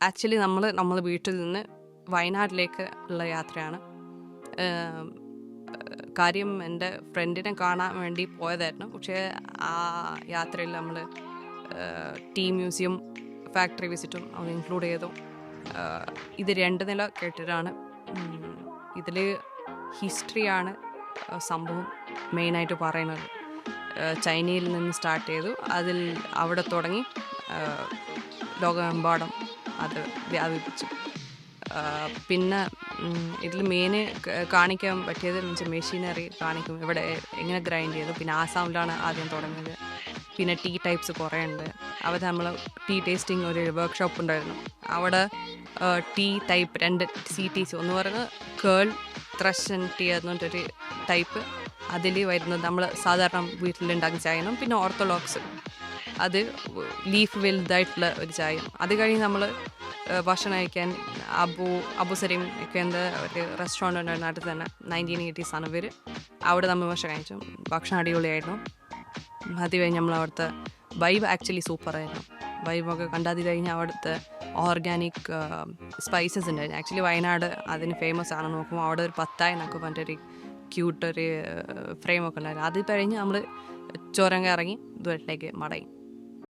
Actually നമ്മൾ വീട്ടിൽ നിന്ന് വയനാട്ടിലേക്ക് ഉള്ള യാത്രയാണ്. കാര്യം എൻ്റെ ഫ്രണ്ടിനെ കാണാൻ വേണ്ടി പോയതായിരുന്നു. പക്ഷേ ആ യാത്രയിൽ നമ്മൾ ടീ മ്യൂസിയം, ഫാക്ടറി വിസിറ്റും അത് ഇൻക്ലൂഡ് ചെയ്തു. ഇത് 2 നില കേട്ടിട്ടാണ്. ഇതിൽ ഹിസ്റ്ററിയാണ് സംഭവം മെയിനായിട്ട് പറയുന്നത്. ചൈനയിൽ നിന്ന് സ്റ്റാർട്ട് ചെയ്തു, അവിടെ തുടങ്ങി ലോകമെമ്പാടും അത് വ്യാപിപ്പിച്ചു. പിന്നെ ഇതിൽ മെയിൻ കാണിക്കാൻ പറ്റിയത് മീൻസ് മെഷീനറി കാണിക്കും, ഇവിടെ എങ്ങനെ ഗ്രൈൻഡ് ചെയ്തു. പിന്നെ ആസാമിലാണ് ആദ്യം തുടങ്ങിയത്. പിന്നെ ടീ ടൈപ്സ് കുറേ ഉണ്ട്. അവിടെ നമ്മൾ ടീ ടേസ്റ്റിംഗ് ഒരു വർക്ക്ഷോപ്പ് ഉണ്ടായിരുന്നു. അവിടെ ടീ ടൈപ്പ് 2 CTC, ഒന്ന് പറയുന്നത് കേൾ, ത്രഷ് ആൻഡ് ടീ എന്നിട്ടൊരു ടൈപ്പ്. അതിൽ വരുന്നത് നമ്മൾ സാധാരണ വീട്ടിലുണ്ടാക്കുന്ന ചായനും പിന്നെ ഓർത്തഡോക്സ്, അത് ലീഫ് വലുതായിട്ടുള്ള ഒരു ചായയും. അത് കഴിഞ്ഞ് നമ്മൾ ഭക്ഷണം കഴിക്കാൻ അബുസരീം ഒക്കെ എന്താ ഒരു റെസ്റ്റോറൻറ്റ് ഉണ്ടായിരുന്നു നാട്ടിൽ തന്നെ. 1980s ആണ് ഇവർ. അവിടെ നമ്മൾ ഭക്ഷണം കഴിച്ചു. ഭക്ഷണം അടിപൊളിയായിരുന്നു. അത് കഴിഞ്ഞ് നമ്മൾ അവിടുത്തെ വൈബ് ആക്ച്വലി സൂപ്പറായിരുന്നു. വൈബൊക്കെ കണ്ടത് കഴിഞ്ഞ് അവിടുത്തെ ഓർഗാനിക് സ്പൈസസ് ഉണ്ടായിരുന്നു. ആക്ച്വലി വയനാട് അതിന് ഫേമസ് ആണ്. നോക്കുമ്പോൾ അവിടെ ഒരു പത്തായ എന്നൊക്കെ പറഞ്ഞിട്ടൊരു ക്യൂട്ടൊരു ഫ്രെയിമൊക്കെ ഉണ്ടായിരുന്നു. അത് കഴിഞ്ഞ് നമ്മൾ ചുരം ഇറങ്ങി ദൂരത്തിലേക്ക് മടങ്ങി.